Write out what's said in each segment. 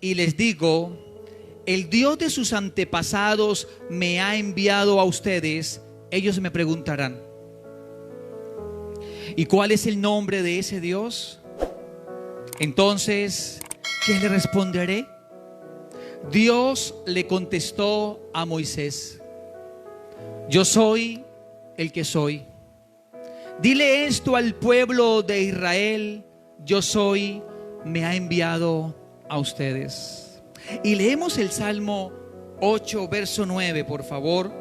y les digo, el Dios de sus antepasados me ha enviado a ustedes, ellos me preguntarán, ¿y cuál es el nombre de ese Dios? Entonces, ¿qué le responderé? Dios le contestó a Moisés, yo soy el que soy. Dile esto al pueblo de Israel, yo soy, me ha enviado a ustedes. Y leemos el Salmo 8, verso 9, por favor.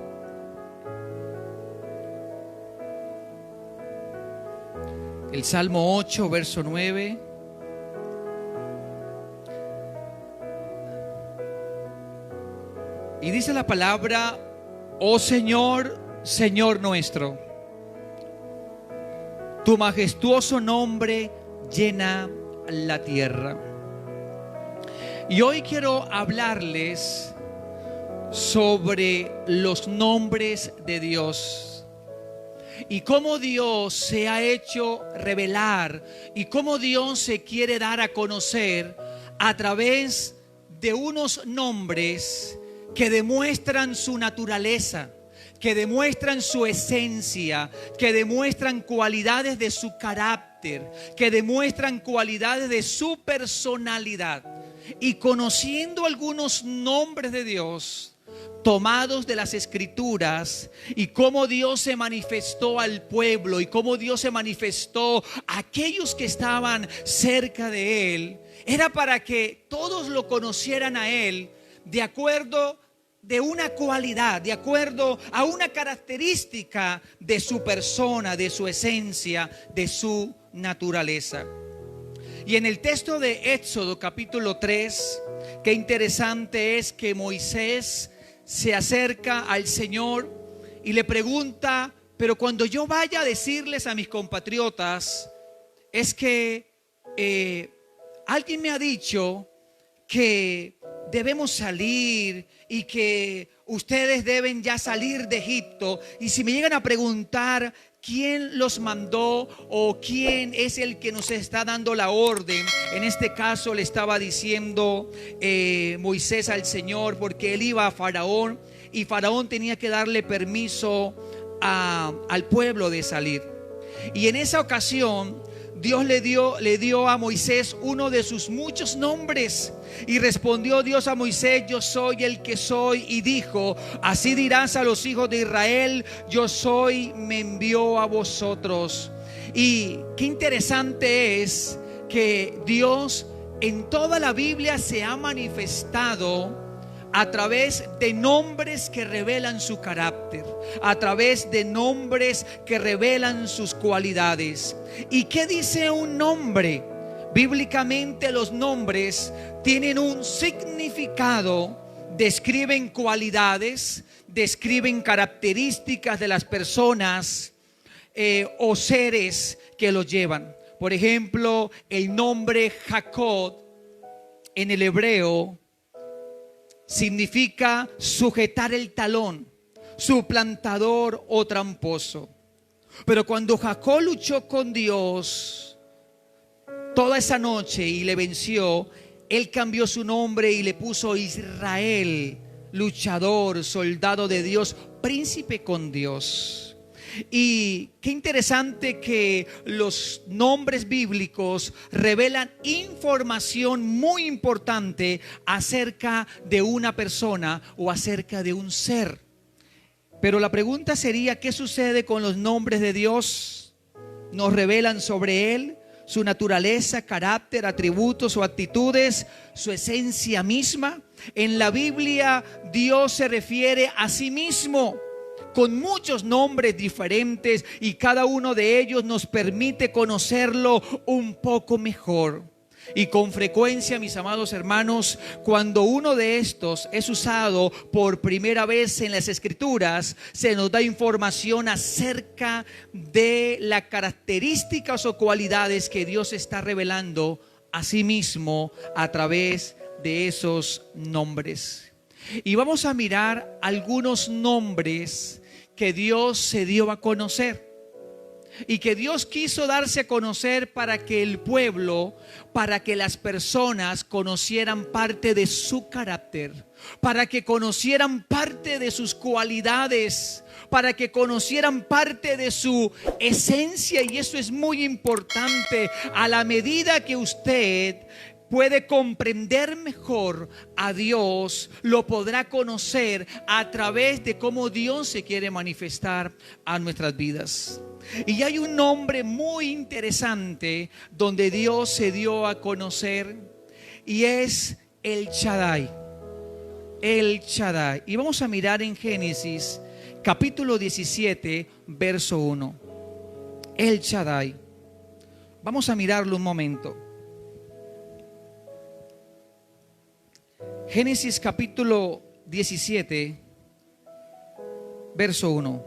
El Salmo 8, verso 9. Y dice la palabra, oh Señor, Señor nuestro, tu majestuoso nombre llena la tierra. Y hoy quiero hablarles sobre los nombres de Dios y cómo Dios se ha hecho revelar y cómo Dios se quiere dar a conocer a través de unos nombres que demuestran su naturaleza, que demuestran su esencia, que demuestran cualidades de su carácter, que demuestran cualidades de su personalidad. Y conociendo algunos nombres de Dios tomados de las Escrituras y cómo Dios se manifestó al pueblo y cómo Dios se manifestó a aquellos que estaban cerca de Él, era para que todos lo conocieran a Él de acuerdo de una cualidad, de acuerdo a una característica de su persona, de su esencia, de su naturaleza. Y en el texto de Éxodo capítulo 3, qué interesante es que Moisés se acerca al Señor y le pregunta, pero cuando yo vaya a decirles a mis compatriotas, es que alguien me ha dicho que debemos salir y que ustedes deben ya salir de Egipto. Y si me llegan a preguntar quién los mandó o quién es el que nos está dando la orden, en este caso le estaba diciendo Moisés al Señor, porque él iba a Faraón y Faraón tenía que darle permiso al pueblo de salir. Y en esa ocasión Dios le dio a Moisés uno de sus muchos nombres. Y respondió Dios a Moisés, yo soy el que soy. Y dijo, así dirás a los hijos de Israel, yo soy, me envió a vosotros. Y qué interesante es que Dios en toda la Biblia se ha manifestado a través de nombres que revelan su carácter, a través de nombres que revelan sus cualidades. ¿Y qué dice un nombre? Bíblicamente los nombres tienen un significado, describen cualidades, describen características de las personas o seres que los llevan. Por ejemplo, el nombre Jacob en el hebreo significa sujetar el talón, suplantador o tramposo. Pero cuando Jacob luchó con Dios toda esa noche y le venció, él cambió su nombre y le puso Israel, luchador, soldado de Dios, príncipe con Dios. Y qué interesante que los nombres bíblicos revelan información muy importante acerca de una persona o acerca de un ser. Pero la pregunta sería, ¿qué sucede con los nombres de Dios? ¿Nos revelan sobre Él su naturaleza, carácter, atributos o actitudes, su esencia misma? En la Biblia Dios se refiere a sí mismo con muchos nombres diferentes y cada uno de ellos nos permite conocerlo un poco mejor. Y con frecuencia, mis amados hermanos, cuando uno de estos es usado por primera vez en las Escrituras, se nos da información acerca de las características o cualidades que Dios está revelando a sí mismo a través de esos nombres. Y vamos a mirar algunos nombres que Dios se dio a conocer. y que Dios quiso darse a conocer para que el pueblo, para que las personas conocieran parte de su carácter, para que conocieran parte de sus cualidades, para que conocieran parte de su esencia. Y eso es muy importante. A la medida que usted puede comprender mejor a Dios, lo podrá conocer a través de cómo Dios se quiere manifestar a nuestras vidas. Y hay un nombre muy interesante donde Dios se dio a conocer, y es El Shaddai. El Shaddai. Y vamos a mirar en Génesis capítulo 17, verso 1. El Shaddai. Vamos a mirarlo un momento. Génesis capítulo 17, verso 1.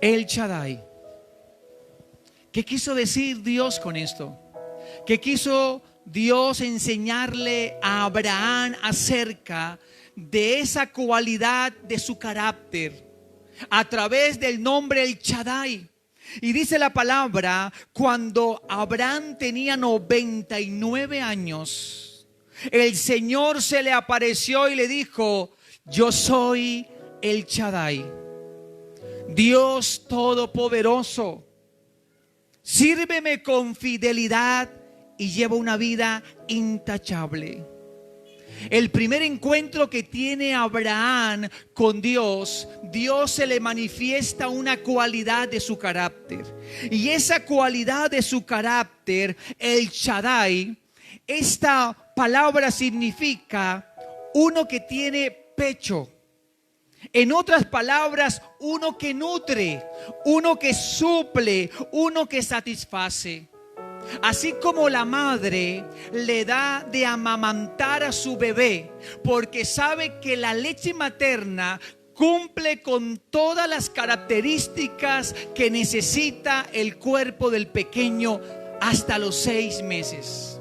El Shaddai. ¿Qué quiso decir Dios con esto? ¿Qué quiso Dios enseñarle a Abraham acerca de esa cualidad de su carácter a través del nombre El Shaddai? Y dice la palabra, cuando Abraham tenía 99 años, el Señor se le apareció y le dijo: yo soy El Shaddai, Dios Todopoderoso. Sírveme con fidelidad y lleva una vida intachable. El primer encuentro que tiene Abraham con Dios, Dios se le manifiesta una cualidad de su carácter. Y esa cualidad de su carácter, El Shaddai, esta palabra significa uno que tiene pecho. En otras palabras, uno que nutre, uno que suple, uno que satisface. Así como la madre le da de amamantar a su bebé porque sabe que la leche materna cumple con todas las características que necesita el cuerpo del pequeño hasta los 6 meses.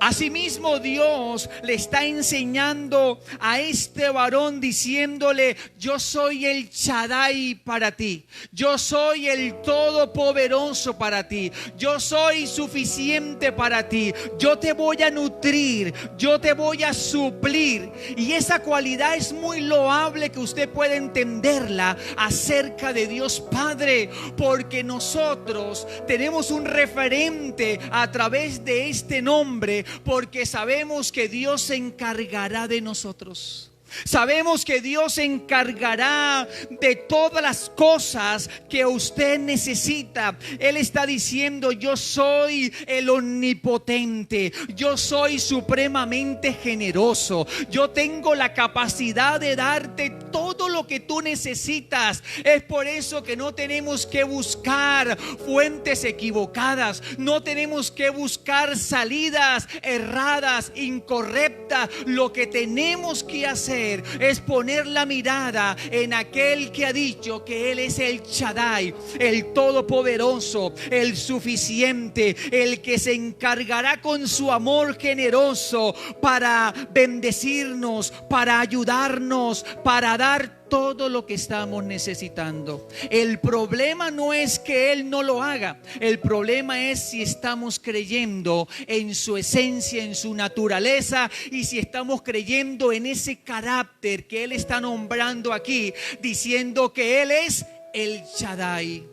Asimismo, Dios le está enseñando a este varón diciéndole: yo soy El Shaddai para ti, yo soy el Todopoderoso para ti, yo soy suficiente para ti, yo te voy a nutrir, yo te voy a suplir. Y esa cualidad es muy loable, que usted pueda entenderla acerca de Dios Padre, porque nosotros tenemos un referente a través de este nombre, porque sabemos que Dios se encargará de nosotros. Sabemos que Dios se encargará de todas las cosas que usted necesita. Él está diciendo: yo soy el omnipotente, yo soy supremamente generoso, yo tengo la capacidad de darte todo lo que tú necesitas. Es por eso que no tenemos que buscar fuentes equivocadas, no tenemos que buscar salidas erradas, incorrectas. Lo que tenemos que hacer es poner la mirada en aquel que ha dicho que Él es El Shaddai, el Todopoderoso, el suficiente, el que se encargará con su amor generoso para bendecirnos, para ayudarnos, para dar todo lo que estamos necesitando. El problema no es que Él no lo haga. El problema es si estamos creyendo en su esencia, en su naturaleza, y si estamos creyendo en ese carácter que Él está nombrando aquí, diciendo que Él es El Shaddai.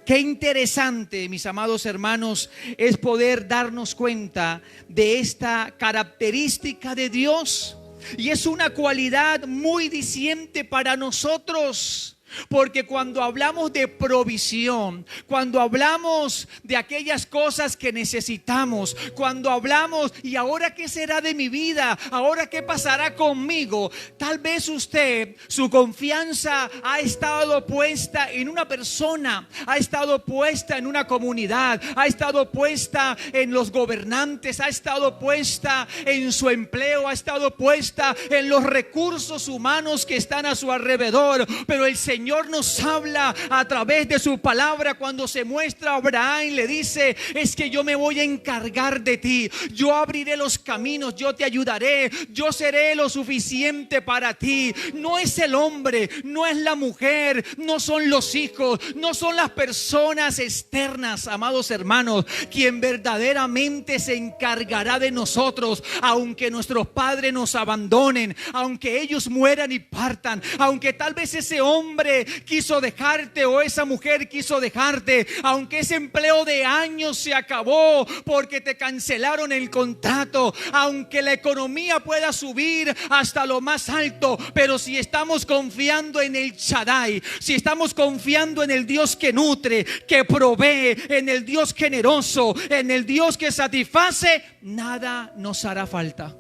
Qué interesante, mis amados hermanos, es poder darnos cuenta de esta característica de Dios. Y es una cualidad muy diciente para nosotros. Porque cuando hablamos de provisión, cuando hablamos de aquellas cosas que necesitamos, cuando hablamos: ¿y ahora qué será de mi vida? ¿Ahora qué pasará conmigo? Tal vez usted, su confianza ha estado puesta en una persona, ha estado puesta en una comunidad, ha estado puesta en los gobernantes, ha estado puesta en su empleo, ha estado puesta en los recursos humanos que están a su alrededor. Pero el Señor Señor nos habla a través de su palabra cuando se muestra a Abraham y le dice: es que yo me voy a encargar de ti, yo abriré los caminos, yo te ayudaré, yo seré lo suficiente para ti. No es el hombre, no es la mujer, no son los hijos, no son las personas externas, amados hermanos, quien verdaderamente se encargará de nosotros, aunque nuestros padres nos abandonen, aunque ellos mueran y partan, aunque tal vez ese hombre quiso dejarte o esa mujer quiso dejarte, aunque ese empleo de años se acabó porque te cancelaron el contrato, aunque la economía pueda subir hasta lo más alto, pero si estamos confiando en el Shaddai, si estamos confiando en el Dios que nutre, que provee, en el Dios generoso, en el Dios que satisface, nada nos hará falta.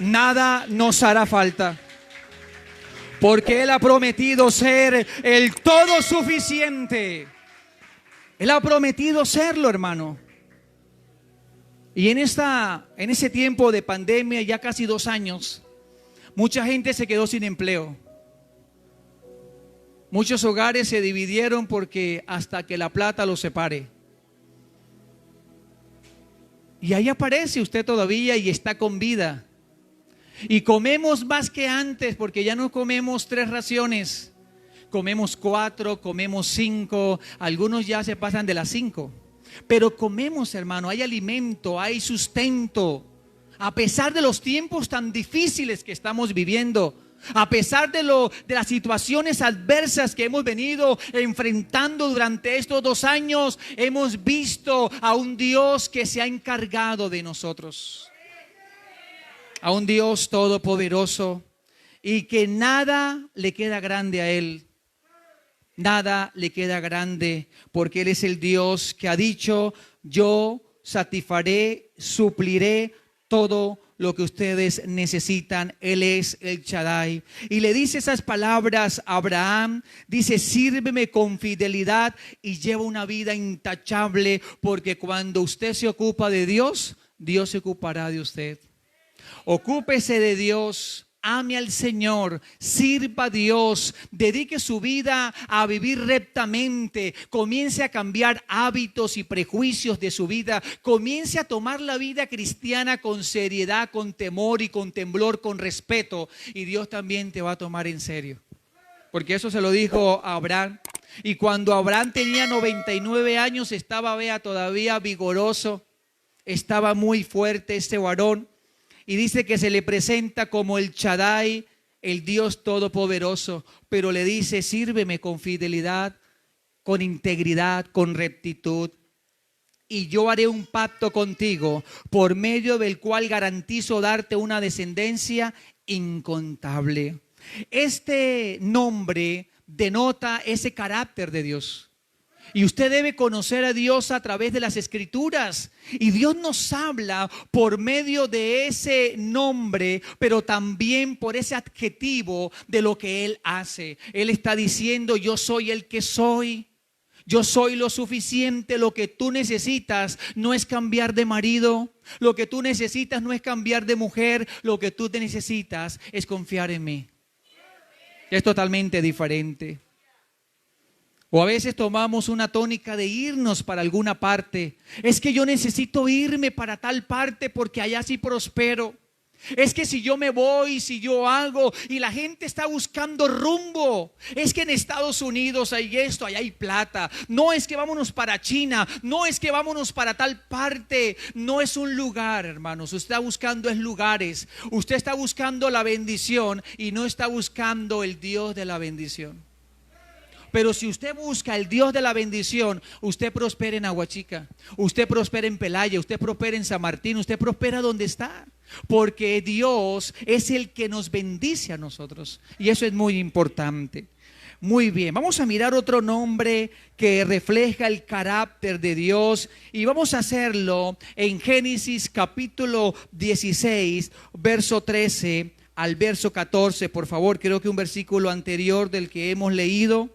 Nada nos hará falta. Porque Él ha prometido ser el todo suficiente. Él ha prometido serlo, hermano. Y en ese tiempo de pandemia, ya casi 2 años, mucha gente se quedó sin empleo. Muchos hogares se dividieron porque hasta que la plata los separe. Y ahí aparece usted todavía y está con vida. Y comemos más que antes, porque ya no comemos 3 raciones. Comemos 4, comemos 5, algunos ya se pasan de las 5. Pero comemos, hermano, hay alimento, hay sustento. A pesar de los tiempos tan difíciles que estamos viviendo, a pesar de las situaciones adversas que hemos venido enfrentando durante estos 2 años, hemos visto a un Dios que se ha encargado de nosotros. A un Dios todopoderoso y que nada le queda grande a Él. Nada le queda grande, porque Él es el Dios que ha dicho: yo satisfaré, supliré todo lo que ustedes necesitan. Él es el Shaddai. Y le dice esas palabras a Abraham. Dice: sírveme con fidelidad y lleva una vida intachable, porque cuando usted se ocupa de Dios, Dios se ocupará de usted. Ocúpese de Dios, ame al Señor, sirva a Dios, dedique su vida a vivir rectamente, comience a cambiar hábitos y prejuicios de su vida, comience a tomar la vida cristiana con seriedad, con temor y con temblor, con respeto, y Dios también te va a tomar en serio. Porque eso se lo dijo a Abraham. Y cuando Abraham tenía 99 años, estaba todavía vigoroso, estaba muy fuerte este varón. Y dice que se le presenta como el Shaddai, el Dios todopoderoso, pero le dice: sírveme con fidelidad, con integridad, con rectitud, y yo haré un pacto contigo, por medio del cual garantizo darte una descendencia incontable. Este nombre denota ese carácter de Dios. Y usted debe conocer a Dios a través de las Escrituras. Y Dios nos habla por medio de ese nombre, pero también por ese adjetivo de lo que Él hace. Él está diciendo: yo soy el que soy. Yo soy lo suficiente. Lo que tú necesitas no es cambiar de marido. Lo que tú necesitas no es cambiar de mujer. Lo que tú te necesitas es confiar en mí. Es totalmente diferente. O a veces tomamos una tónica de irnos para alguna parte. Es que yo necesito irme para tal parte porque allá sí prospero. Es que si yo me voy, si yo hago, y la gente está buscando rumbo. Es que en Estados Unidos hay esto, allá hay plata. No es que vámonos para China, no es que vámonos para tal parte. No es un lugar, hermanos. Usted está buscando es lugares. Usted está buscando la bendición y no está buscando el Dios de la bendición. Pero si usted busca el Dios de la bendición, usted prospera en Aguachica, usted prospera en Pelaya, usted prospera en San Martín, usted prospera donde está. Porque Dios es el que nos bendice a nosotros. Y eso es muy importante. Muy bien, vamos a mirar otro nombre que refleja el carácter de Dios. Y vamos a hacerlo en Génesis capítulo 16, verso 13 al verso 14. Por favor, creo que un versículo anterior del que hemos leído.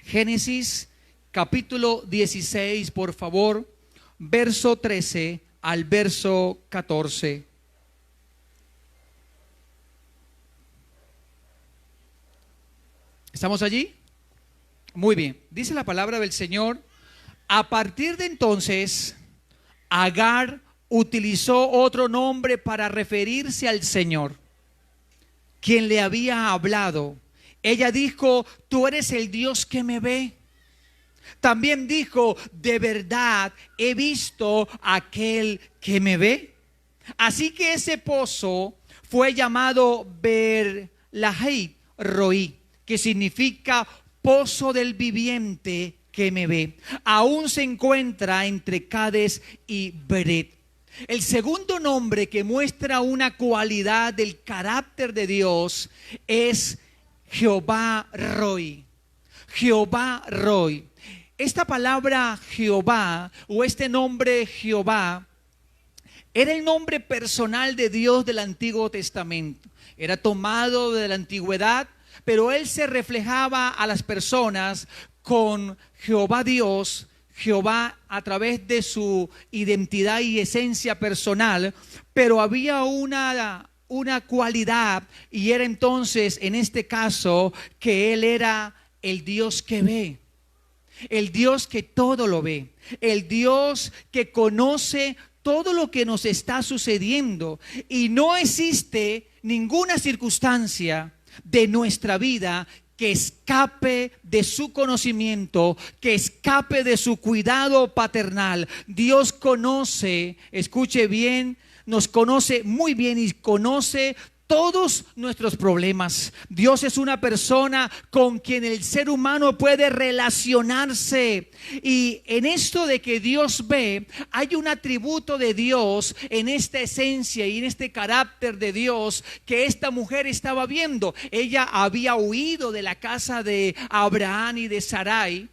Génesis capítulo 16, por favor, verso 13 al verso 14. ¿Estamos allí? Muy bien. Dice la palabra del Señor: a partir de entonces, Agar utilizó otro nombre para referirse al Señor, quien le había hablado. Ella dijo: tú eres el Dios que me ve. También dijo: de verdad he visto a aquel que me ve. Así que ese pozo fue llamado Ber-Lahai Roi, que significa pozo del viviente que me ve. Aún se encuentra entre Cades y Beret. El segundo nombre que muestra una cualidad del carácter de Dios es Jehová Roi. Jehová Roi. Esta palabra Jehová, o este nombre Jehová, era el nombre personal de Dios del Antiguo Testamento. Era tomado de la antigüedad, pero él se reflejaba a las personas con Jehová Dios, Jehová a través de su identidad y esencia personal. Pero había una cualidad, y era entonces en este caso que él era el Dios que ve. El Dios que todo lo ve, el Dios que conoce todo lo que nos está sucediendo, y no existe ninguna circunstancia de nuestra vida que escape de su conocimiento, que escape de su cuidado paternal. Dios conoce, escuche bien, nos conoce muy bien y conoce todos nuestros problemas. Dios es una persona con quien el ser humano puede relacionarse. Y en esto de que Dios ve, hay un atributo de Dios en esta esencia y en este carácter de Dios que esta mujer estaba viendo. Ella había huido de la casa de Abraham y de Sarai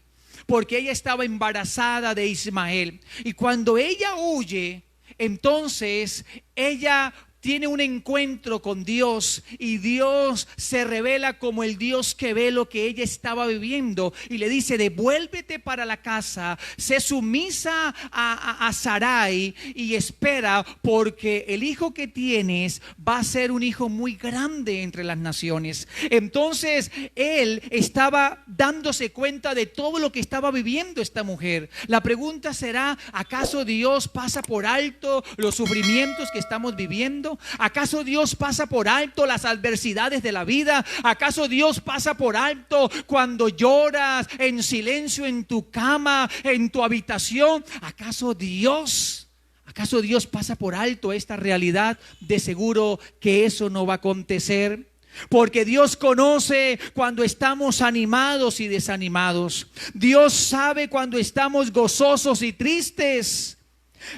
porque ella estaba embarazada de Ismael. Y cuando ella huye, entonces ella tiene un encuentro con Dios, y Dios se revela como el Dios que ve lo que ella estaba viviendo, y le dice: devuélvete para la casa, sé sumisa a Sarai y espera, porque el hijo que tienes va a ser un hijo muy grande entre las naciones. Entonces él estaba dándose cuenta de todo lo que estaba viviendo esta mujer. La pregunta será: ¿acaso Dios pasa por alto los sufrimientos que estamos viviendo? ¿Acaso Dios pasa por alto las adversidades de la vida? ¿Acaso Dios pasa por alto cuando lloras en silencio en tu cama, en tu habitación? ¿Acaso Dios pasa por alto esta realidad? De seguro que eso no va a acontecer. Porque Dios conoce cuando estamos animados y desanimados. Dios sabe cuando estamos gozosos y tristes.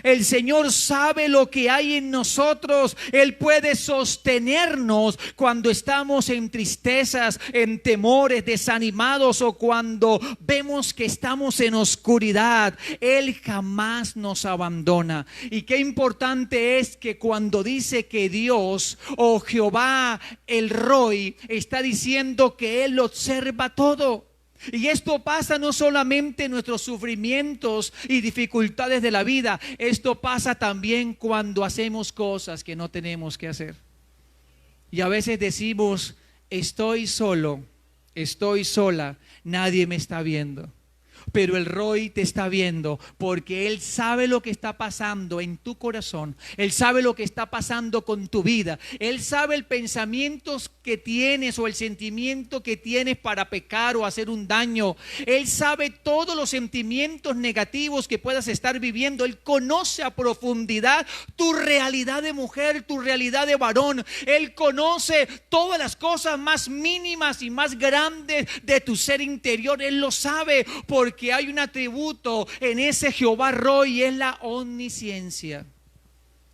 El Señor sabe lo que hay en nosotros. Él puede sostenernos cuando estamos en tristezas, en temores, desanimados, o cuando vemos que estamos en oscuridad. Él jamás nos abandona. Y qué importante es que cuando dice que Dios o Jehová el Roi, está diciendo que Él observa todo. Y esto pasa no solamente en nuestros sufrimientos y dificultades de la vida. Esto pasa también cuando hacemos cosas que no tenemos que hacer. Y a veces decimos: estoy solo, estoy sola, nadie me está viendo. Pero el Roi te está viendo, porque Él sabe lo que está pasando en tu corazón. Él sabe lo que está pasando con tu vida. Él sabe el pensamiento que tienes o el sentimiento que tienes para pecar o hacer un daño. Él sabe todos los sentimientos negativos que puedas estar viviendo. Él conoce a profundidad tu realidad de mujer, tu realidad de varón. Él conoce todas las cosas más mínimas y más grandes de tu ser interior. Él lo sabe, porque hay un atributo en ese Jehová Roi, y es la omnisciencia.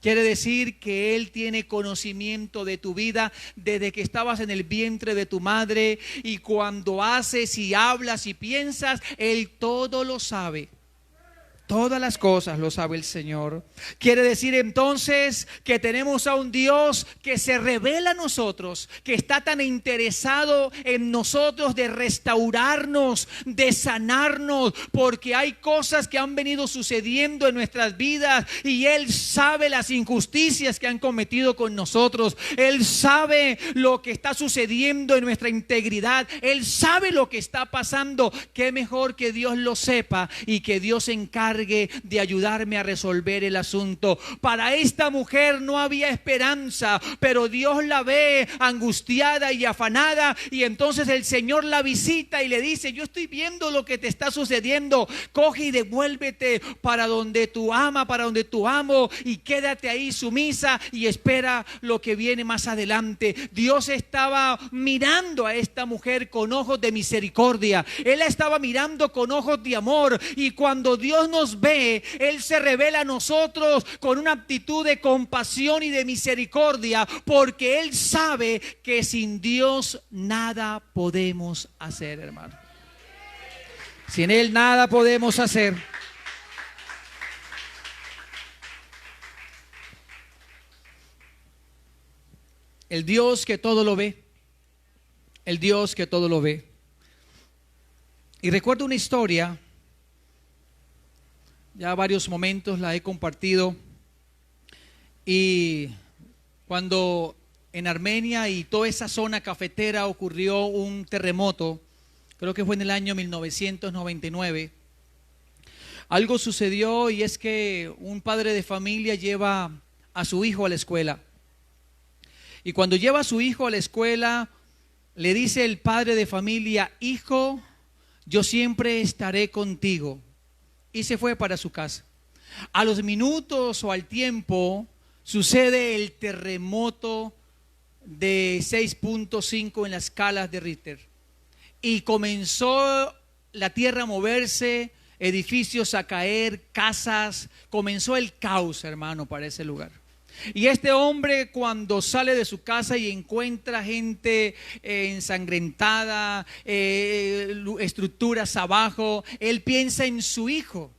Quiere decir que Él tiene conocimiento de tu vida desde que estabas en el vientre de tu madre, y cuando haces y hablas y piensas, Él todo lo sabe. Todas las cosas lo sabe el Señor. Quiere decir entonces que tenemos a un Dios que se revela a nosotros, que está tan interesado en nosotros de restaurarnos, de sanarnos, porque hay cosas que han venido sucediendo en nuestras vidas y Él sabe las injusticias que han cometido con nosotros. Él sabe lo que está sucediendo en nuestra integridad. Él sabe lo que está pasando. Qué mejor que Dios lo sepa y que Dios se encargue de ayudarme a resolver el asunto. Para esta mujer no había esperanza, pero Dios la ve angustiada y afanada, y entonces el Señor la visita y le dice: yo estoy viendo lo que te está sucediendo, coge y devuélvete para donde tu ama, para donde tu amo, y quédate ahí sumisa y espera lo que viene más adelante. Dios estaba mirando a esta mujer con ojos de misericordia. Él la estaba mirando con ojos de amor, y cuando Dios nos ve, Él se revela a nosotros con una actitud de compasión y de misericordia, porque Él sabe que sin Dios nada podemos hacer, hermano. Sin Él nada podemos hacer. El Dios que todo lo ve. El Dios que todo lo ve. Y recuerdo una historia. Ya varios momentos la he compartido, y cuando en Armenia y toda esa zona cafetera ocurrió un terremoto, creo que fue en el año 1999, algo sucedió, y es que un padre de familia lleva a su hijo a la escuela, y cuando lleva a su hijo a la escuela le dice el padre de familia: hijo, yo siempre estaré contigo. Y se fue para su casa. A los minutos o al tiempo sucede el terremoto de 6.5 en las escalas de Richter. Y comenzó la tierra a moverse, edificios a caer, casas. Comenzó el caos, hermano, para ese lugar. Y este hombre, cuando sale de su casa y encuentra gente ensangrentada, estructuras abajo, él piensa en su hijo.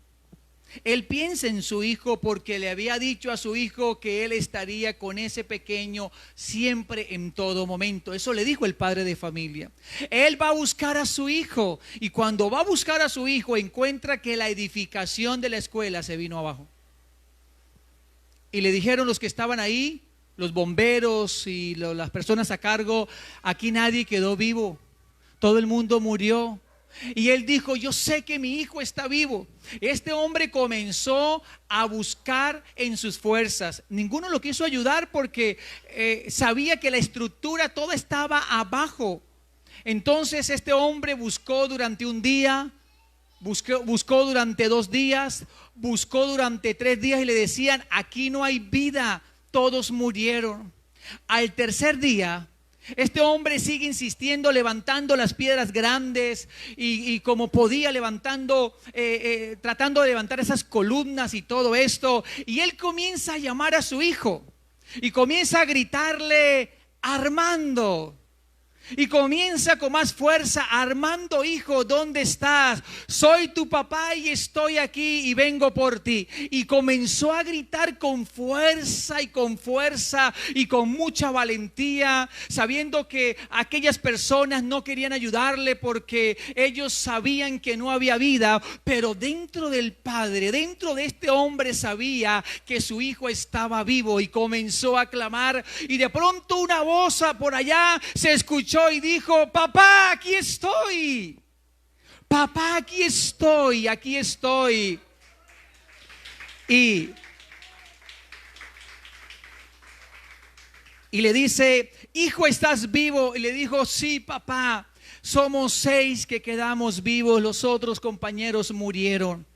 Él piensa en su hijo porque le había dicho a su hijo que él estaría con ese pequeño siempre, en todo momento. Eso le dijo el padre de familia. Él va a buscar a su hijo, y cuando va a buscar a su hijo encuentra que la edificación de la escuela se vino abajo. Y le dijeron los que estaban ahí, los bomberos y las personas a cargo: aquí nadie quedó vivo, todo el mundo murió. Y él dijo: yo sé que mi hijo está vivo. Este hombre comenzó a buscar en sus fuerzas. Ninguno lo quiso ayudar porque sabía que la estructura toda estaba abajo. Entonces este hombre buscó durante un día, buscó durante 2 días, buscó durante 3 días, y le decían: aquí no hay vida, todos murieron. Al tercer día, este hombre sigue insistiendo, levantando las piedras grandes y como podía levantando, tratando de levantar esas columnas y todo esto. Y él comienza a llamar a su hijo y comienza a gritarle: Armando. Y comienza con más fuerza: Armando, hijo, ¿dónde estás? Soy tu papá y estoy aquí y vengo por ti. Y comenzó a gritar con fuerza y con mucha valentía, sabiendo que aquellas personas no querían ayudarle porque ellos sabían que no había vida. Pero dentro del padre, dentro de este hombre, sabía que su hijo estaba vivo, y comenzó a clamar. Y de pronto una voz por allá se escuchó y dijo: papá, aquí estoy. Papá, aquí estoy, aquí estoy. Y le dice: hijo, ¿estás vivo? Y le dijo: sí, papá, somos 6 que quedamos vivos, los otros compañeros murieron.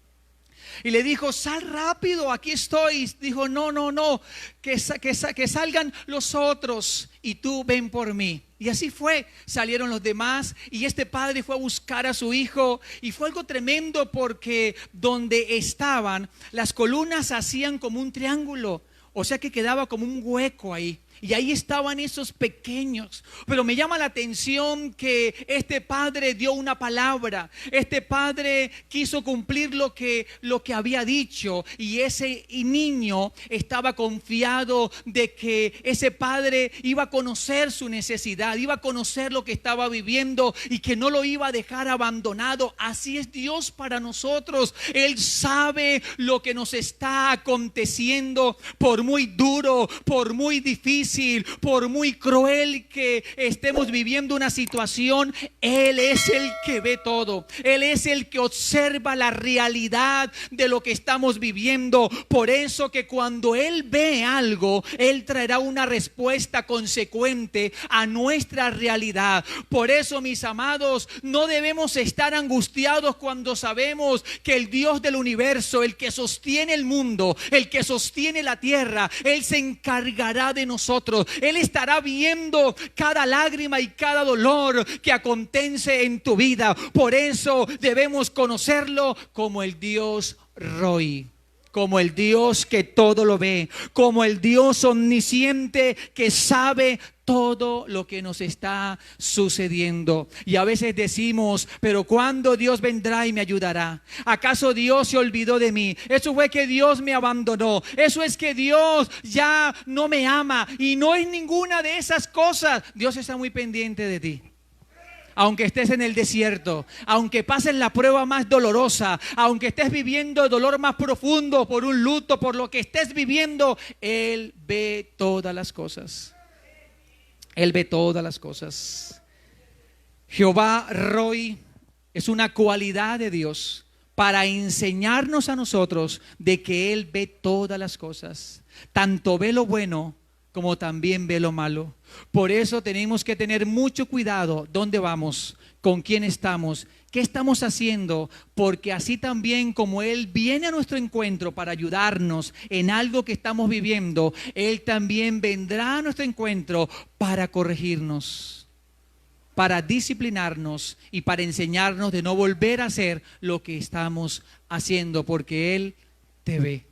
Y le dijo: sal rápido, aquí estoy. Dijo: no, que salgan los otros y tú ven por mí. Y así fue, salieron los demás, y este padre fue a buscar a su hijo. Y fue algo tremendo porque donde estaban, las columnas hacían como un triángulo, o sea que quedaba como un hueco ahí. Y ahí estaban esos pequeños. Pero me llama la atención que este padre dio una palabra. Este padre quiso cumplir lo que había dicho. Y ese niño estaba confiado de que ese padre iba a conocer su necesidad, iba a conocer lo que estaba viviendo y que no lo iba a dejar abandonado. Así es Dios para nosotros. Él sabe lo que nos está aconteciendo, por muy duro, por muy difícil, por muy cruel que estemos viviendo una situación. Él es el que ve todo. Él es el que observa la realidad de lo que estamos viviendo. Por eso que cuando Él ve algo, Él traerá una respuesta consecuente a nuestra realidad. Por eso, mis amados, no debemos estar angustiados cuando sabemos que el Dios del universo, el que sostiene el mundo, el que sostiene la tierra, Él se encargará de nosotros. Él estará viendo cada lágrima y cada dolor que acontece en tu vida. Por eso debemos conocerlo como el Dios Roy, como el Dios que todo lo ve, como el Dios omnisciente que sabe todo lo que nos está sucediendo. Y a veces decimos, pero ¿cuándo Dios vendrá y me ayudará? ¿Acaso Dios se olvidó de mí? Eso fue que Dios me abandonó. Eso es que Dios ya no me ama. Y no es ninguna de esas cosas. Dios está muy pendiente de ti. Aunque estés en el desierto, aunque pases la prueba más dolorosa, aunque estés viviendo el dolor más profundo por un luto, por lo que estés viviendo, Él ve todas las cosas. Él ve todas las cosas. Jehová Roy es una cualidad de Dios para enseñarnos a nosotros de que Él ve todas las cosas. Tanto ve lo bueno como también ve lo malo. Por eso tenemos que tener mucho cuidado dónde vamos, con quién estamos, qué estamos haciendo, porque así también como Él viene a nuestro encuentro para ayudarnos en algo que estamos viviendo, Él también vendrá a nuestro encuentro para corregirnos, para disciplinarnos y para enseñarnos de no volver a hacer lo que estamos haciendo, porque Él te ve,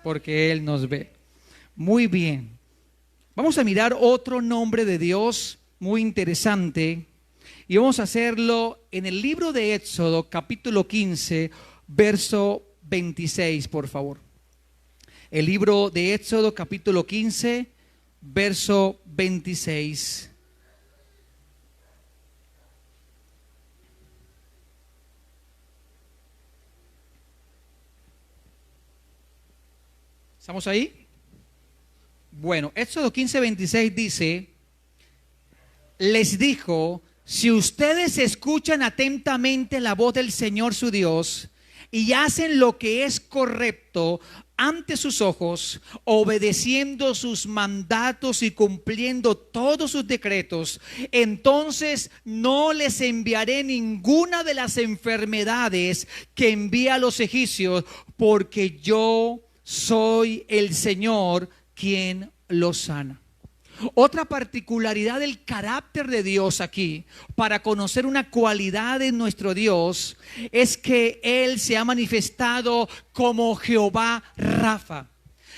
porque Él nos ve. Muy bien. Vamos a mirar otro nombre de Dios muy interesante y vamos a hacerlo en el libro de Éxodo, capítulo 15, verso 26, por favor. El libro de Éxodo, capítulo 15, verso 26. ¿Estamos ahí? Bueno, Éxodo 15, 26 dice, les dijo, si ustedes escuchan atentamente la voz del Señor su Dios y hacen lo que es correcto ante sus ojos, obedeciendo sus mandatos y cumpliendo todos sus decretos, entonces no les enviaré ninguna de las enfermedades que envía a los egipcios, porque yo soy el Señor quien los sana. Otra particularidad del carácter de Dios aquí, para conocer una cualidad de nuestro Dios, es que Él se ha manifestado como Jehová Rafa.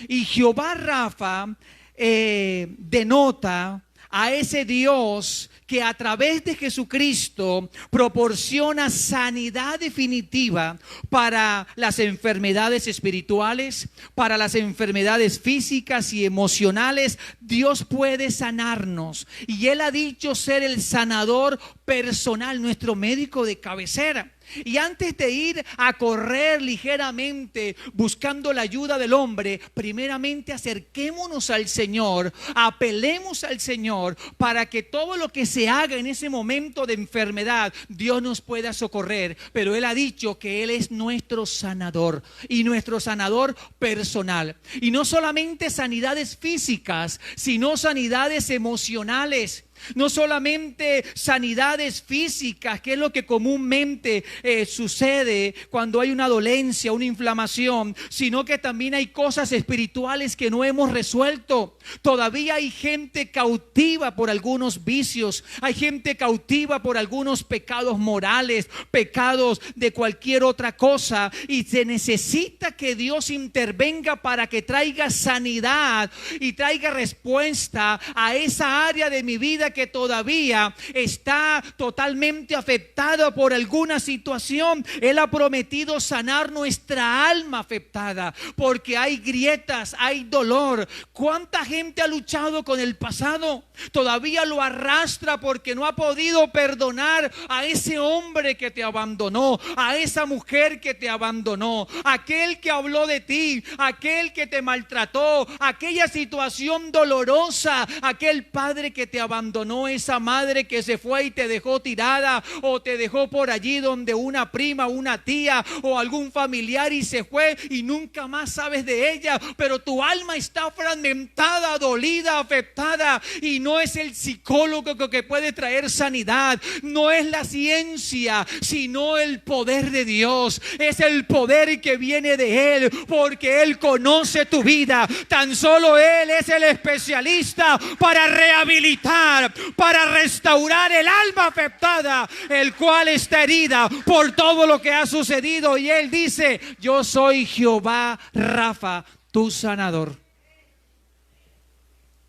Y Jehová Rafa denota a ese Dios que a través de Jesucristo proporciona sanidad definitiva para las enfermedades espirituales, para las enfermedades físicas y emocionales. Dios puede sanarnos y Él ha dicho ser el sanador personal, nuestro médico de cabecera. Y antes de ir a correr ligeramente buscando la ayuda del hombre, primeramente acerquémonos al Señor, apelemos al Señor para que todo lo que se haga en ese momento de enfermedad, Dios nos pueda socorrer. Pero Él ha dicho que Él es nuestro sanador y nuestro sanador personal. Y no solamente sanidades físicas, sino sanidades emocionales. No solamente sanidades físicas, que es lo que comúnmente sucede cuando hay una dolencia, una inflamación, sino que también hay cosas espirituales que no hemos resuelto. Todavía hay gente cautiva por algunos vicios, hay gente cautiva por algunos pecados morales, pecados de cualquier otra cosa, y se necesita que Dios intervenga para que traiga sanidad y traiga respuesta a esa área de mi vida que todavía está totalmente afectada por alguna situación. Él ha prometido sanar nuestra alma afectada, porque hay grietas, hay dolor. ¿Cuánta gente ha luchado con el pasado? Todavía lo arrastra porque no ha podido perdonar a ese hombre que te abandonó, a esa mujer que te abandonó, aquel que habló de ti, aquel que te maltrató, aquella situación dolorosa, aquel padre que te abandonó, esa madre que se fue y te dejó tirada, o te dejó por allí donde una prima, una tía o algún familiar y se fue y nunca más sabes de ella, pero tu alma está fragmentada, dolida, afectada, y no es el psicólogo que puede traer sanidad, no es la ciencia, sino el poder de Dios. Es el poder que viene de Él, porque Él conoce tu vida. Tan solo Él es el especialista para rehabilitar, para restaurar el alma afectada, el cual está herida por todo lo que ha sucedido. Y Él dice: yo soy Jehová Rafa, tu sanador.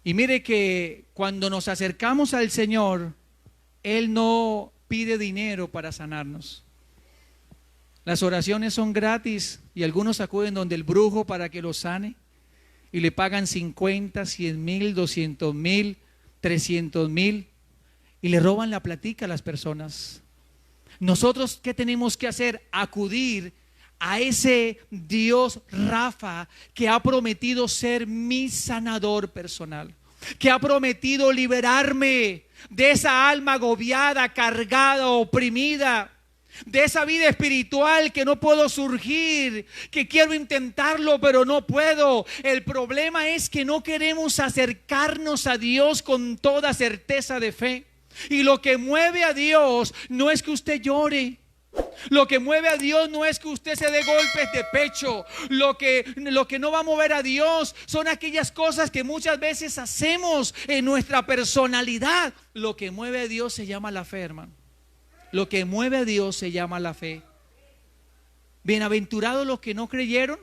Y mire que cuando nos acercamos al Señor, Él no pide dinero para sanarnos. Las oraciones son gratis y algunos acuden donde el brujo para que los sane y le pagan 50, 100 mil, 200 mil, 300 mil y le roban la platica a las personas. Nosotros, ¿qué tenemos que hacer? Acudir a ese Dios Rafa, que ha prometido ser mi sanador personal, que ha prometido liberarme de esa alma agobiada, cargada, oprimida, de esa vida espiritual que no puedo surgir, que quiero intentarlo pero no puedo. El problema es que no queremos acercarnos a Dios con toda certeza de fe. Y lo que mueve a Dios no es que usted llore. Lo que mueve a Dios no es que usted se dé golpes de pecho. Lo que no va a mover a Dios son aquellas cosas que muchas veces hacemos en nuestra personalidad. Lo que mueve a Dios se llama la fe, hermano. Lo que mueve a Dios se llama la fe. Bienaventurados los que no creyeron,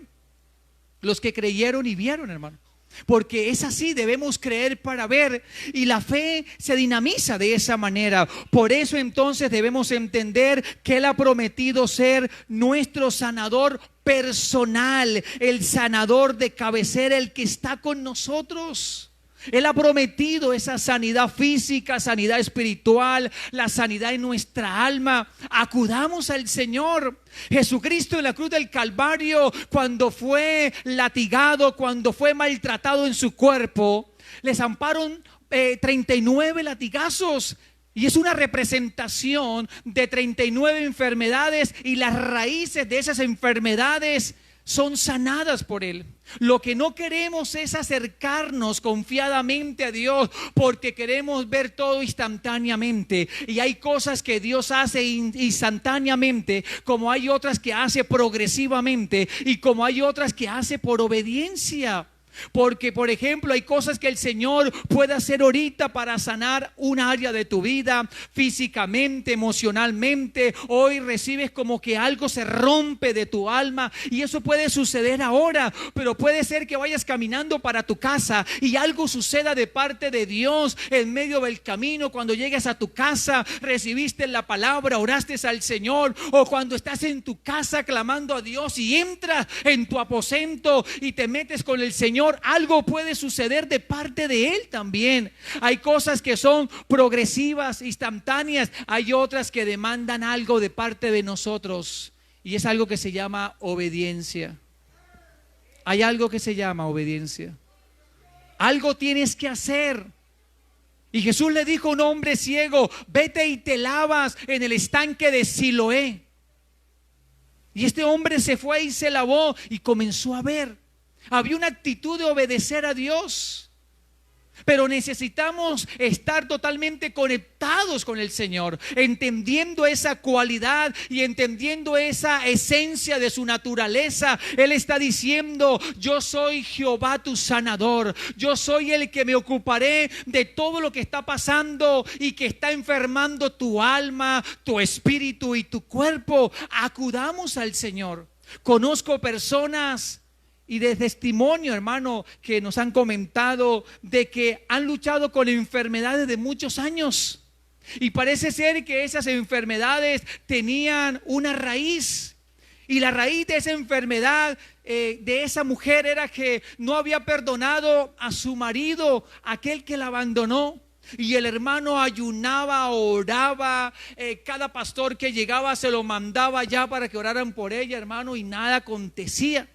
los que creyeron y vieron, hermano. Porque es así, debemos creer para ver, y la fe se dinamiza de esa manera. Por eso entonces debemos entender que Él ha prometido ser nuestro sanador personal, el sanador de cabecera, el que está con nosotros. Él ha prometido esa sanidad física, sanidad espiritual, la sanidad en nuestra alma. Acudamos al Señor. Jesucristo en la cruz del Calvario, cuando fue latigado, cuando fue maltratado en su cuerpo, le zamparon 39 latigazos. Y es una representación de 39 enfermedades, y las raíces de esas enfermedades son sanadas por Él. Lo que no queremos es acercarnos confiadamente a Dios, porque queremos ver todo instantáneamente. Y hay cosas que Dios hace instantáneamente, como hay otras que hace progresivamente, y como hay otras que hace por obediencia. Porque, por ejemplo, hay cosas que el Señor puede hacer ahorita para sanar un área de tu vida, físicamente, emocionalmente. Hoy recibes como que algo se rompe de tu alma, y eso puede suceder ahora. Pero puede ser que vayas caminando para tu casa y algo suceda de parte de Dios en medio del camino. Cuando llegues a tu casa, recibiste la palabra, oraste al Señor, o cuando estás en tu casa clamando a Dios y entras en tu aposento y te metes con el Señor, algo puede suceder de parte de Él también. Hay cosas que son progresivas, instantáneas. Hay otras que demandan algo de parte de nosotros, y es algo que se llama obediencia. Hay algo que se llama obediencia. Algo tienes que hacer. Y Jesús le dijo a un hombre ciego: vete y te lavas en el estanque de Siloé. Y este hombre se fue y se lavó y comenzó a ver. Había una actitud de obedecer a Dios. Pero necesitamos estar totalmente conectados con el Señor, entendiendo esa cualidad y entendiendo esa esencia de su naturaleza. Él está diciendo: yo soy Jehová tu sanador. Yo soy el que me ocuparé de todo lo que está pasando y que está enfermando tu alma, tu espíritu y tu cuerpo. Acudamos al Señor. Conozco personas y de testimonio, hermano, que nos han comentado de que han luchado con enfermedades de muchos años. Y parece ser que esas enfermedades tenían una raíz. Y la raíz de esa enfermedad de esa mujer era que no había perdonado a su marido, aquel que la abandonó. Y el hermano ayunaba, oraba, cada pastor que llegaba se lo mandaba ya para que oraran por ella, hermano, y nada acontecía.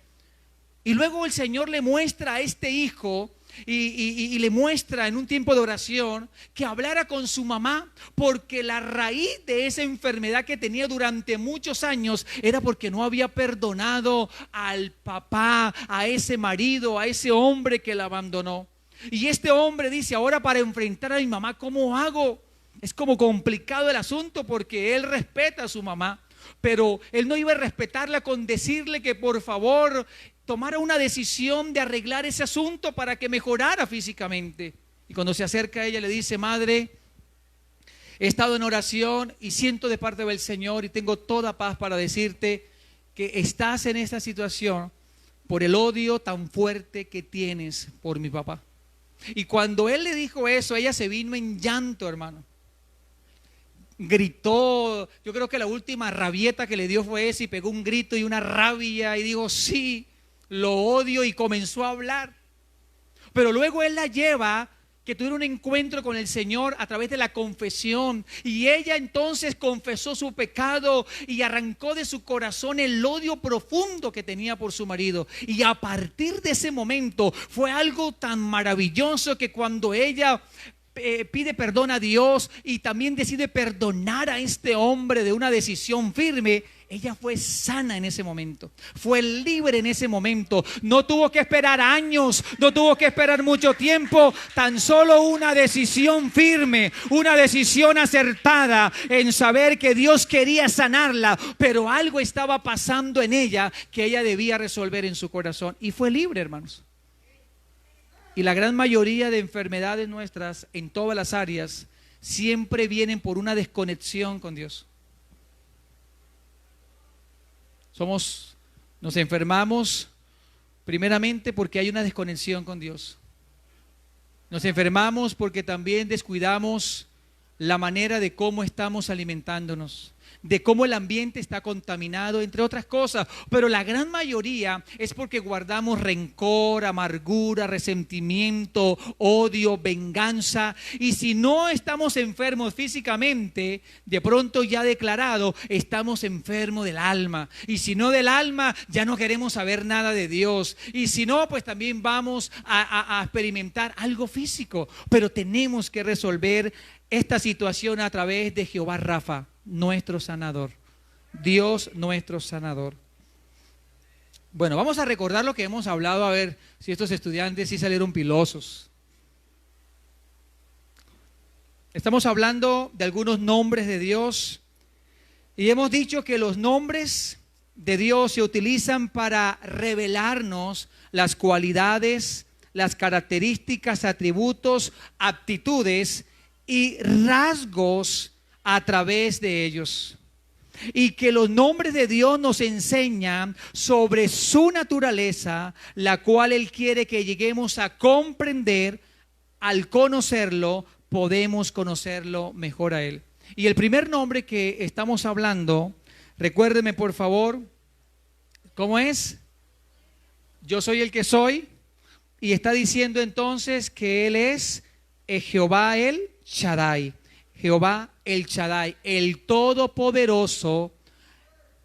Y luego el Señor le muestra a este hijo y le muestra en un tiempo de oración que hablara con su mamá, porque la raíz de esa enfermedad que tenía durante muchos años era porque no había perdonado al papá, a ese marido, a ese hombre que la abandonó. Y este hombre dice: ahora para enfrentar a mi mamá, ¿cómo hago? Es como complicado el asunto, porque él respeta a su mamá, pero él no iba a respetarla con decirle que por favor tomara una decisión de arreglar ese asunto para que mejorara físicamente. Y cuando se acerca a ella le dice: madre, he estado en oración y siento de parte del Señor y tengo toda paz para decirte que estás en esta situación por el odio tan fuerte que tienes por mi papá. Y cuando él le dijo eso, ella se vino en llanto, hermano. Gritó, yo creo que la última rabieta que le dio fue esa, y pegó un grito y una rabia y dijo: sí, lo odio, y comenzó a hablar. Pero luego él la lleva, que tuviera un encuentro con el Señor a través de la confesión, y ella entonces confesó su pecado y arrancó de su corazón el odio profundo que tenía por su marido. Y a partir de ese momento fue algo tan maravilloso que cuando ella pide perdón a Dios y también decide perdonar a este hombre de una decisión firme, ella fue sana en ese momento, fue libre en ese momento. No tuvo que esperar años, no tuvo que esperar mucho tiempo, tan solo una decisión firme, una decisión acertada en saber que Dios quería sanarla, pero algo estaba pasando en ella que ella debía resolver en su corazón, y fue libre, hermanos. Y la gran mayoría de enfermedades nuestras en todas las áreas siempre vienen por una desconexión con Dios. Nos enfermamos primeramente porque hay una desconexión con Dios. Nos enfermamos porque también descuidamos la manera de cómo estamos alimentándonos, de cómo el ambiente está contaminado, entre otras cosas. Pero la gran mayoría es porque guardamos rencor, amargura, resentimiento, odio, venganza. Y si no estamos enfermos físicamente, de pronto ya declarado, estamos enfermos del alma. Y si no del alma, ya no queremos saber nada de Dios. Y si no, pues también vamos a experimentar algo físico. Pero tenemos que resolver esta situación a través de Jehová Rafa, nuestro sanador. Dios nuestro sanador. Bueno, vamos a recordar lo que hemos hablado, a ver si estos estudiantes sí salieron pilosos. Estamos hablando de algunos nombres de Dios y hemos dicho que los nombres de Dios se utilizan para revelarnos las cualidades, las características, atributos, aptitudes y rasgos a través de ellos. Y que los nombres de Dios nos enseñan sobre su naturaleza, la cual Él quiere que lleguemos a comprender. Al conocerlo, podemos conocerlo mejor a Él. Y el primer nombre que estamos hablando, recuérdeme por favor, ¿cómo es? Yo soy el que soy. Y está diciendo entonces que Él es Jehová el Shaddai. Jehová el Shaddai, el Todopoderoso,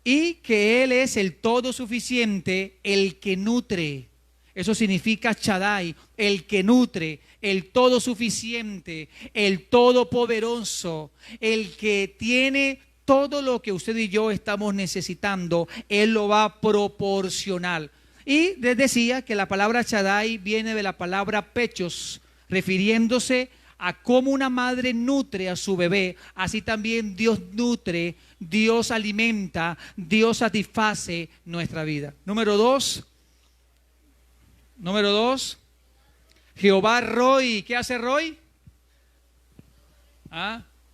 y que Él es el todo suficiente, el que nutre. Eso significa Shaddai, el que nutre, el todo suficiente, el todopoderoso, el que tiene todo lo que usted y yo estamos necesitando. Él lo va a proporcionar. Y les decía que la palabra Shaddai viene de la palabra pechos. refiriéndose a cómo una madre nutre a su bebé, así también Dios nutre, Dios alimenta, Dios satisface nuestra vida. Número dos, Jehová Roy. ¿Qué hace Roy?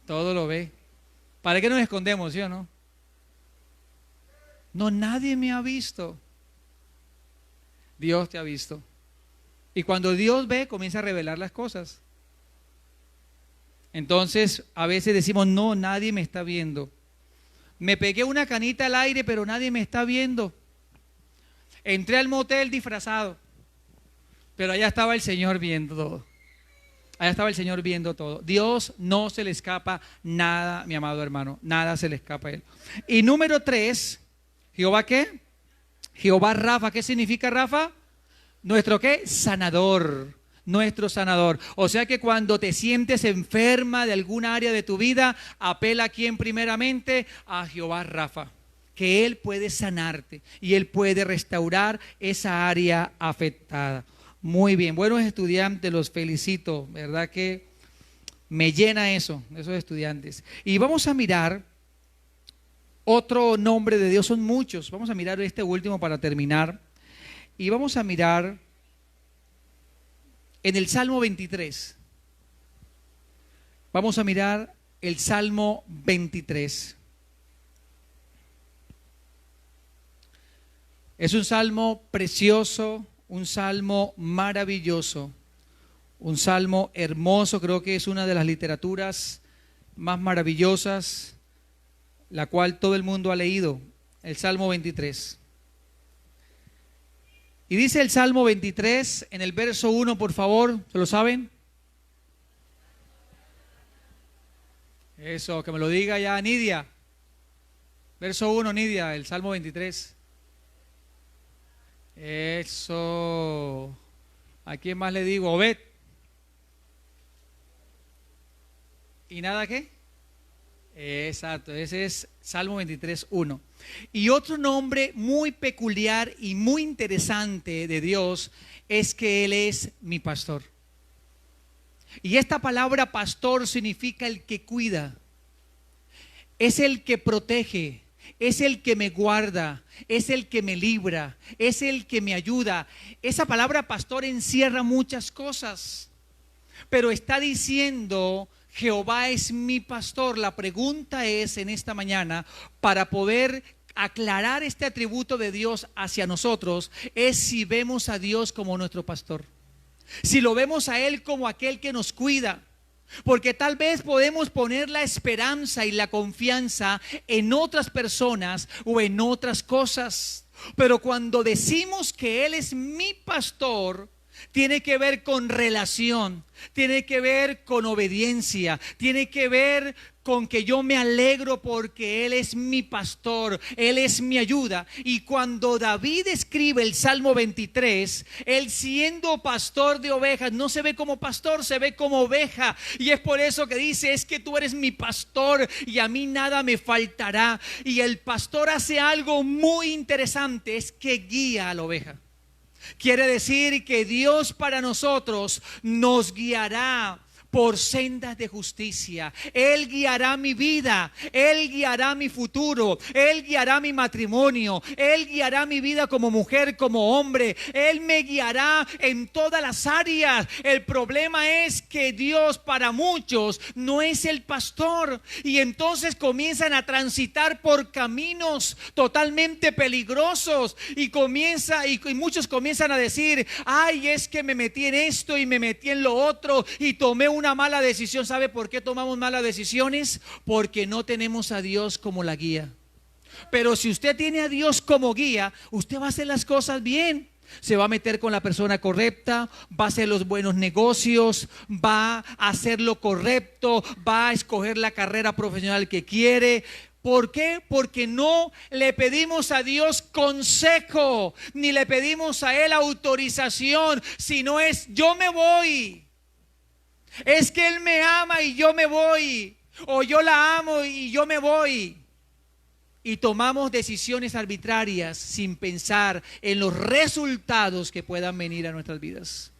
Todo lo ve. ¿Para qué nos escondemos, sí o no? No, nadie me ha visto. Dios te ha visto. Y cuando Dios ve, comienza a revelar las cosas. Entonces, a veces decimos, no, nadie me está viendo. Me pegué una canita al aire, pero nadie me está viendo. Entré al motel disfrazado, pero allá estaba el Señor viendo todo. Allá estaba el Señor viendo todo. Dios no se le escapa nada, mi amado hermano. Nada se le escapa a Él. Y número 3, ¿Jehová qué? Jehová Rafa. ¿Qué significa Rafa? ¿Nuestro qué? Sanador. Nuestro sanador. O sea que cuando te sientes enferma de alguna área de tu vida, apela a quién primeramente, a Jehová Rafa, que Él puede sanarte y Él puede restaurar esa área afectada. Muy bien, buenos estudiantes, los felicito, ¿verdad que me llena eso, esos estudiantes? Y vamos a mirar otro nombre de Dios, son muchos, vamos a mirar este último para terminar, y vamos a mirar en el Salmo 23. Vamos a mirar el Salmo 23. Es un salmo precioso, un salmo maravilloso, un salmo hermoso. Creo que es una de las literaturas más maravillosas, la cual todo el mundo ha leído, el Salmo 23. Y dice el Salmo 23 en el verso 1, por favor, ¿se lo saben? Eso, que me lo diga ya Nidia. Verso 1, Nidia, el Salmo 23. Eso. ¿A quién más le digo? Obed. ¿Y nada qué? Exacto, ese es Salmo 23, 1. Y otro nombre muy peculiar y muy interesante de Dios es que Él es mi pastor. Y esta palabra pastor significa el que cuida, es el que protege, es el que me guarda, es el que me libra, es el que me ayuda. Esa palabra pastor encierra muchas cosas, pero está diciendo Jehová es mi pastor. La pregunta es en esta mañana, para poder aclarar este atributo de Dios hacia nosotros, es si vemos a Dios como nuestro pastor, si lo vemos a Él como aquel que nos cuida. Porque tal vez podemos poner la esperanza y la confianza en otras personas o en otras cosas, pero cuando decimos que Él es mi pastor, tiene que ver con relación, tiene que ver con obediencia, tiene que ver con que yo me alegro porque Él es mi pastor, Él es mi ayuda. Y cuando David escribe el Salmo 23, él siendo pastor de ovejas, no se ve como pastor, se ve como oveja. Y es por eso que dice, es que tú eres mi pastor y a mí nada me faltará. Y el pastor hace algo muy interesante, es que guía a la oveja. Quiere decir que Dios para nosotros nos guiará por sendas de justicia. Él guiará mi vida, Él guiará mi futuro, Él guiará mi matrimonio, Él guiará mi vida como mujer, como hombre. Él me guiará en todas las áreas. El problema es que Dios para muchos no es el pastor, y entonces comienzan a transitar por caminos totalmente peligrosos y muchos comienzan a decir, ay, es que me metí en esto y me metí en lo otro y tomé una mala decisión. ¿Sabe por qué tomamos malas decisiones? Porque no tenemos a Dios como la guía. Pero si usted tiene a Dios como guía, usted va a hacer las cosas bien. Se va a meter con la persona correcta, va a hacer los buenos negocios, va a hacer lo correcto, va a escoger la carrera profesional que quiere. ¿Por qué? Porque no le pedimos a Dios consejo, ni le pedimos a Él autorización, sino es yo me voy. Es que Él me ama y yo me voy, o yo la amo y yo me voy. Y tomamos decisiones arbitrarias sin pensar en los resultados que puedan venir a nuestras vidas.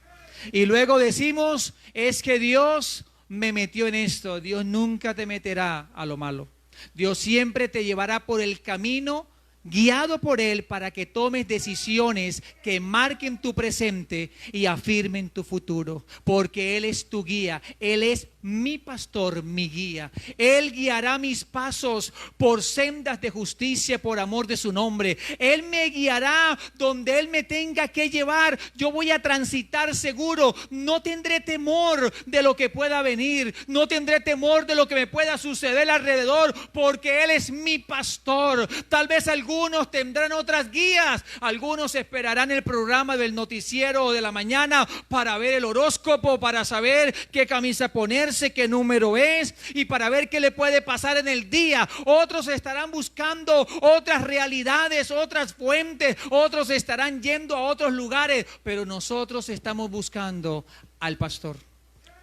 Y luego decimos, es que Dios me metió en esto. Dios nunca te meterá a lo malo. Dios siempre te llevará por el camino guiado por Él para que tomes decisiones que marquen tu presente y afirmen tu futuro, porque Él es tu guía. Él es mi pastor, mi guía. Él guiará mis pasos por sendas de justicia por amor de su nombre. Él me guiará donde Él me tenga que llevar. Yo voy a transitar seguro. No tendré temor de lo que pueda venir. No tendré temor de lo que me pueda suceder alrededor, porque Él es mi pastor. Tal vez algunos tendrán otras guías. Algunos esperarán el programa del noticiero de la mañana para ver el horóscopo, para saber qué camisa ponerse, qué número es, y para ver qué le puede pasar en el día. Otros estarán buscando otras realidades, otras fuentes. Otros estarán yendo a otros lugares, pero nosotros estamos buscando al pastor,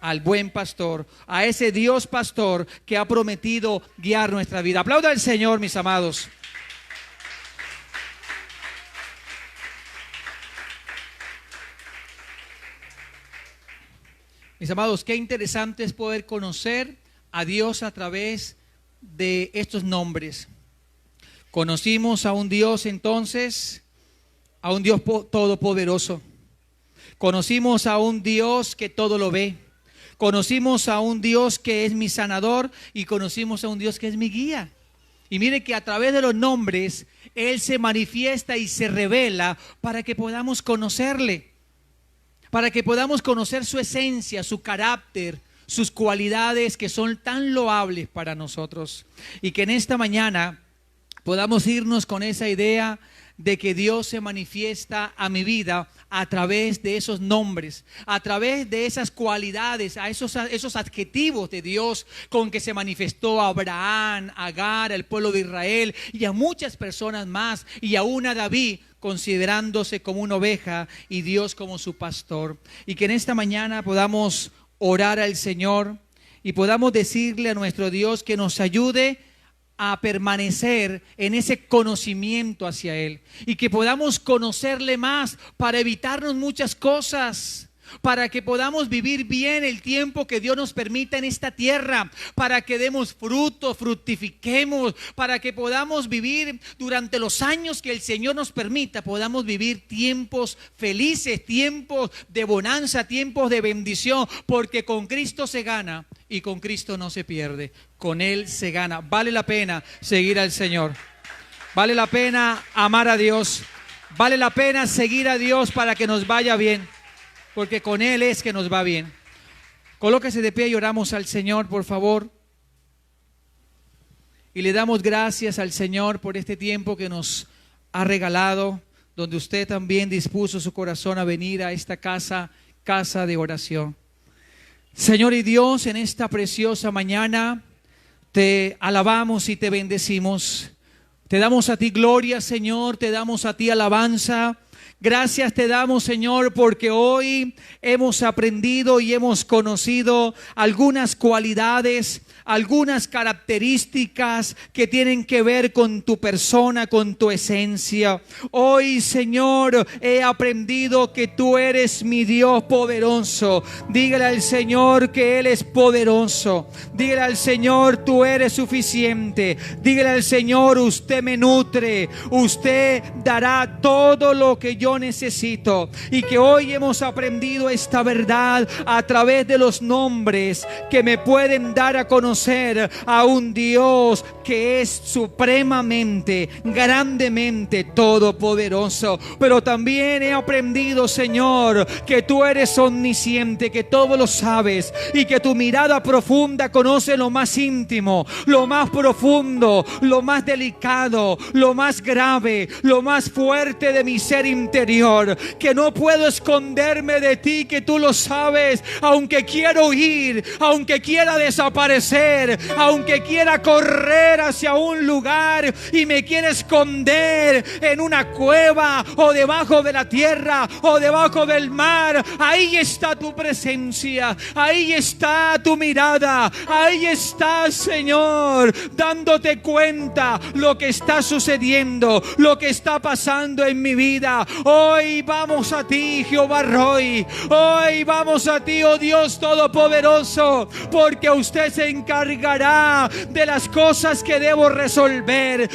al buen pastor, a ese Dios pastor que ha prometido guiar nuestra vida. Aplauda al Señor, mis amados. Mis amados, qué interesante es poder conocer a Dios a través de estos nombres. Conocimos a un Dios entonces, a un Dios todopoderoso. Conocimos a un Dios que todo lo ve. Conocimos a un Dios que es mi sanador y conocimos a un Dios que es mi guía. Y mire que a través de los nombres Él se manifiesta y se revela para que podamos conocerle. Para que podamos conocer su esencia, su carácter, sus cualidades que son tan loables para nosotros. Y que en esta mañana podamos irnos con esa idea de que Dios se manifiesta a mi vida a través de esos nombres, a través de esas cualidades, a esos adjetivos de Dios con que se manifestó a Abraham, a Agar, al pueblo de Israel y a muchas personas más, y aún a David, considerándose como una oveja y Dios como su pastor. Y que en esta mañana podamos orar al Señor y podamos decirle a nuestro Dios que nos ayude a permanecer en ese conocimiento hacia Él, y que podamos conocerle más para evitarnos muchas cosas, para que podamos vivir bien el tiempo que Dios nos permita en esta tierra, para que demos fruto, fructifiquemos, para que podamos vivir durante los años que el Señor nos permita, podamos vivir tiempos felices, tiempos de bonanza, tiempos de bendición, porque con Cristo se gana y con Cristo no se pierde, con Él se gana. Vale la pena seguir al Señor, vale la pena amar a Dios, vale la pena seguir a Dios para que nos vaya bien, porque con Él es que nos va bien. Colóquese de pie y oramos al Señor, por favor. Y le damos gracias al Señor por este tiempo que nos ha regalado, donde usted también dispuso su corazón a venir a esta casa de oración. Señor y Dios, en esta preciosa mañana te alabamos y te bendecimos. Te damos a ti gloria, Señor, te damos a ti alabanza. Gracias te damos, Señor, porque hoy hemos aprendido y hemos conocido algunas cualidades, algunas características que tienen que ver con tu persona, con tu esencia. Hoy, Señor, he aprendido que tú eres mi Dios poderoso. Dígale al Señor que Él es poderoso. Dígale al Señor, tú eres suficiente. Dígale al Señor, usted me nutre. Usted dará todo lo que yo necesito. Y que hoy hemos aprendido esta verdad a través de los nombres que me pueden dar a conocer a un Dios que es supremamente, grandemente todopoderoso. Pero también he aprendido, Señor, que tú eres omnisciente, que todo lo sabes y que tu mirada profunda conoce lo más íntimo, lo más profundo, lo más delicado, lo más grave, lo más fuerte de mi ser interior, que no puedo esconderme de ti, que tú lo sabes, aunque quiero huir, aunque quiera desaparecer, ver, aunque quiera correr hacia un lugar y me quiera esconder en una cueva o debajo de la tierra o debajo del mar, ahí está tu presencia, ahí está tu mirada, ahí está, Señor, dándote cuenta lo que está sucediendo, lo que está pasando en mi vida. Hoy vamos a ti, Jehová Roy. Hoy vamos a ti, oh Dios Todopoderoso, porque usted se encargará de las cosas que debo resolver.